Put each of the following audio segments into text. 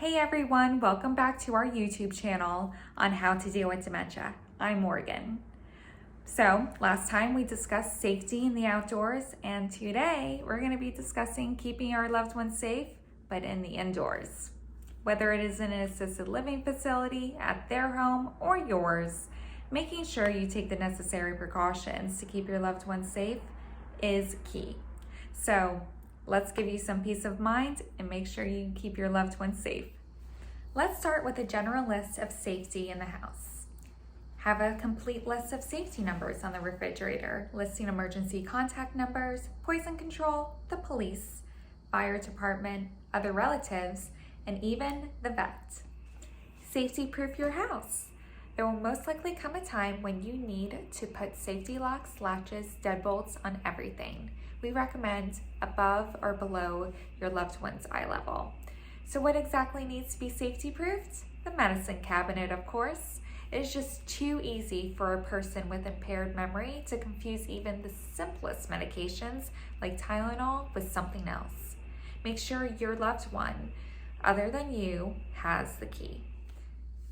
Hey everyone, welcome back to our YouTube channel on how to deal with dementia. I'm Morgan. So last time we discussed safety in the outdoors, and today we're going to be discussing keeping our loved ones safe, but in the indoors. Whether it is in an assisted living facility, at their home, or yours, making sure you take the necessary precautions to keep your loved ones safe is key. So let's give you some peace of mind and make sure you keep your loved ones safe. Let's start with a general list of safety in the house. Have a complete list of safety numbers on the refrigerator, listing emergency contact numbers, poison control, the police, fire department, other relatives, and even the vet. Safety-proof your house. There will most likely come a time when you need to put safety locks, latches, deadbolts on everything. We recommend above or below your loved one's eye level. So what exactly needs to be safety-proofed? The medicine cabinet, of course. It is just too easy for a person with impaired memory to confuse even the simplest medications like Tylenol with something else. Make sure your loved one, other than you, has the key.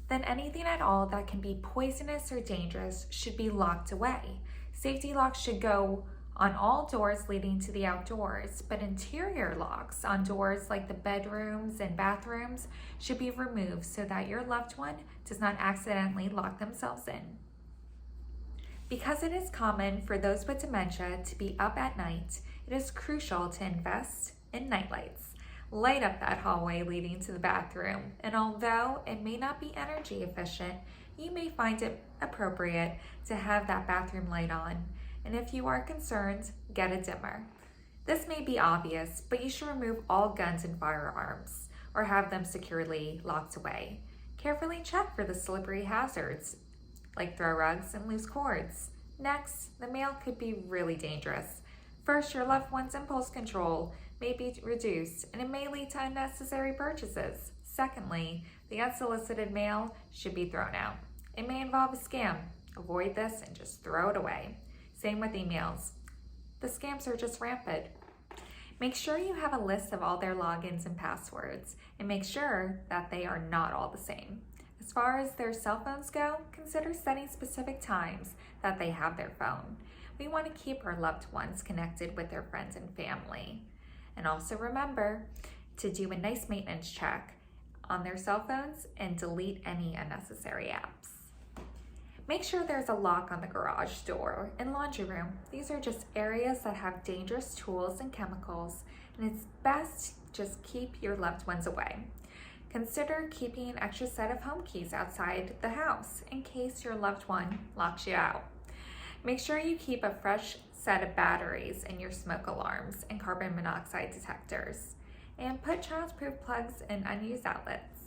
Then anything at all that can be poisonous or dangerous should be locked away. Safety locks should go on all doors leading to the outdoors, but interior locks on doors like the bedrooms and bathrooms should be removed so that your loved one does not accidentally lock themselves in. Because it is common for those with dementia to be up at night, it is crucial to invest in nightlights. Light up that hallway leading to the bathroom, and although it may not be energy efficient, you may find it appropriate to have that bathroom light on. And if you are concerned, get a dimmer. This may be obvious, but you should remove all guns and firearms or have them securely locked away. Carefully check for the slippery hazards like throw rugs and loose cords. Next, the mail could be really dangerous. First, your loved one's impulse control may be reduced and it may lead to unnecessary purchases. Secondly, the unsolicited mail should be thrown out. It may involve a scam. Avoid this and just throw it away. Same with emails. The scams are just rampant. Make sure you have a list of all their logins and passwords and make sure that they are not all the same. As far as their cell phones go, consider setting specific times that they have their phone. We want to keep our loved ones connected with their friends and family. And also remember to do a nice maintenance check on their cell phones and delete any unnecessary apps. Make sure there's a lock on the garage door and laundry room. These are just areas that have dangerous tools and chemicals, and it's best just keep your loved ones away. Consider keeping an extra set of home keys outside the house in case your loved one locks you out. Make sure you keep a fresh set of batteries in your smoke alarms and carbon monoxide detectors, and put childproof plugs in unused outlets.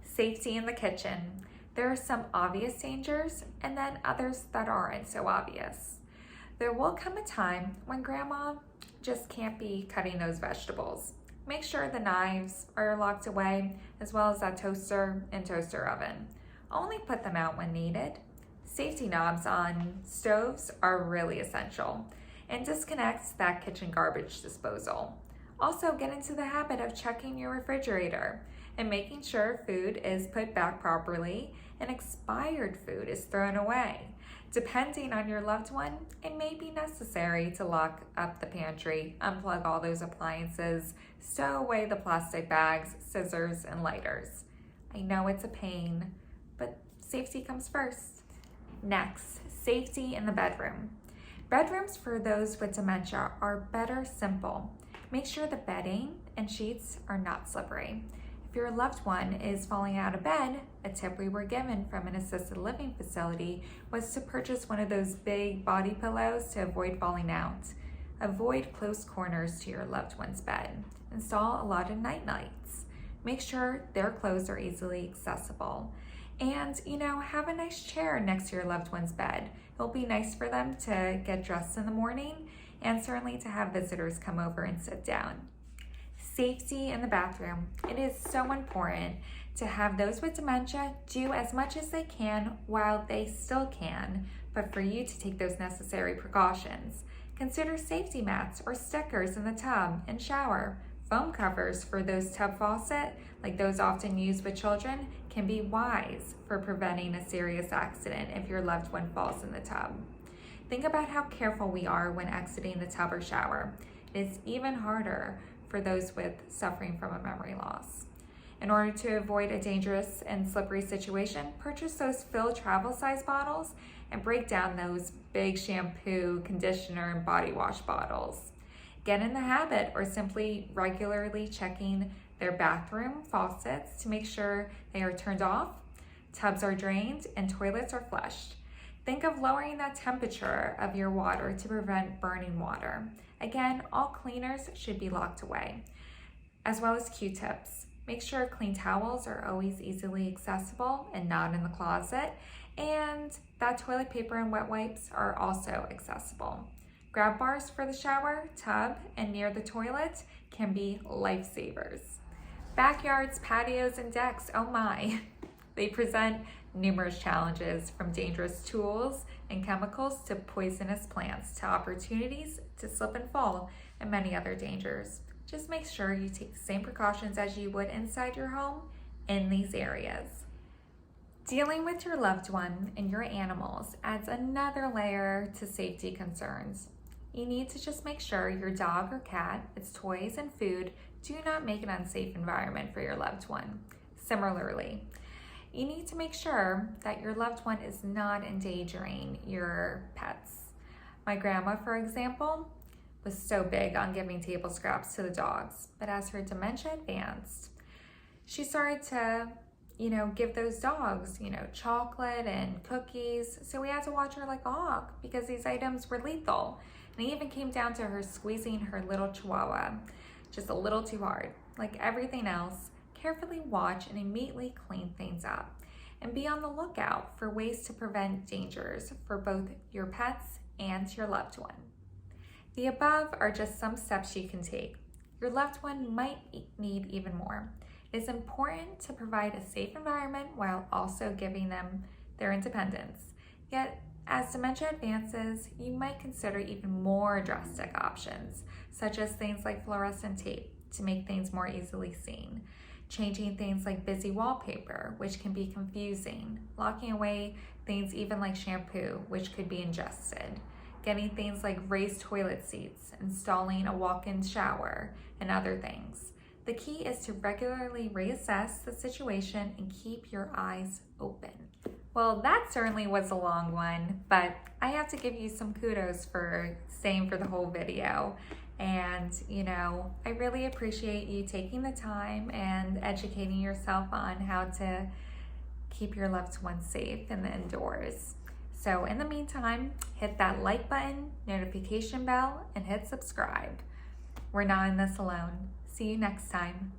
Safety in the kitchen. There are some obvious dangers and then others that aren't so obvious. There will come a time when grandma just can't be cutting those vegetables. Make sure the knives are locked away as well as that toaster and toaster oven. Only put them out when needed. Safety knobs on stoves are really essential, and disconnect that kitchen garbage disposal. Also, get into the habit of checking your refrigerator and making sure food is put back properly and expired food is thrown away. Depending on your loved one, it may be necessary to lock up the pantry, unplug all those appliances, stow away the plastic bags, scissors, and lighters. I know it's a pain, but safety comes first. Next, safety in the bedroom. Bedrooms for those with dementia are better simple. Make sure the bedding and sheets are not slippery. If your loved one is falling out of bed, a tip we were given from an assisted living facility was to purchase one of those big body pillows to avoid falling out. Avoid close corners to your loved one's bed. Install a lot of night lights. Make sure their clothes are easily accessible. And, have a nice chair next to your loved one's bed. It'll be nice for them to get dressed in the morning and certainly to have visitors come over and sit down. Safety in the bathroom. It is so important to have those with dementia do as much as they can while they still can, but for you to take those necessary precautions. Consider safety mats or stickers in the tub and shower. Foam covers for those tub faucet, like those often used with children, can be wise for preventing a serious accident if your loved one falls in the tub. Think about how careful we are when exiting the tub or shower. It is even harder for those suffering from a memory loss. In order to avoid a dangerous and slippery situation, purchase those filled travel size bottles and break down those big shampoo, conditioner, and body wash bottles. Get in the habit or simply regularly checking their bathroom faucets to make sure they are turned off, tubs are drained, and toilets are flushed. Think of lowering the temperature of your water to prevent burning water. Again, all cleaners should be locked away, as well as Q-tips. Make sure clean towels are always easily accessible and not in the closet, and that toilet paper and wet wipes are also accessible. Grab bars for the shower, tub, and near the toilet can be lifesavers. Backyards, patios, and decks, oh my. They present numerous challenges, from dangerous tools and chemicals to poisonous plants to opportunities to slip and fall and many other dangers. Just make sure you take the same precautions as you would inside your home in these areas. Dealing with your loved one and your animals adds another layer to safety concerns. You need to just make sure your dog or cat, its toys and food do not make an unsafe environment for your loved one. Similarly, you need to make sure that your loved one is not endangering your pets. My grandma, for example, was so big on giving table scraps to the dogs, but as her dementia advanced, she started to, give those dogs, chocolate and cookies. So we had to watch her like a hawk because these items were lethal. And it even came down to her squeezing her little chihuahua just a little too hard. Like everything else, carefully watch and immediately clean things up. And be on the lookout for ways to prevent dangers for both your pets and your loved one. The above are just some steps you can take. Your loved one might need even more. It is important to provide a safe environment while also giving them their independence. Yet, as dementia advances, you might consider even more drastic options, such as things like fluorescent tape to make things more easily seen, changing things like busy wallpaper, which can be confusing, locking away things even like shampoo, which could be ingested, getting things like raised toilet seats, installing a walk-in shower, and other things. The key is to regularly reassess the situation and keep your eyes open. Well, that certainly was a long one, but I have to give you some kudos for staying for the whole video. And, I really appreciate you taking the time and educating yourself on how to keep your loved ones safe in the indoors. So in the meantime, hit that like button, notification bell, and hit subscribe. We're not in this alone. See you next time.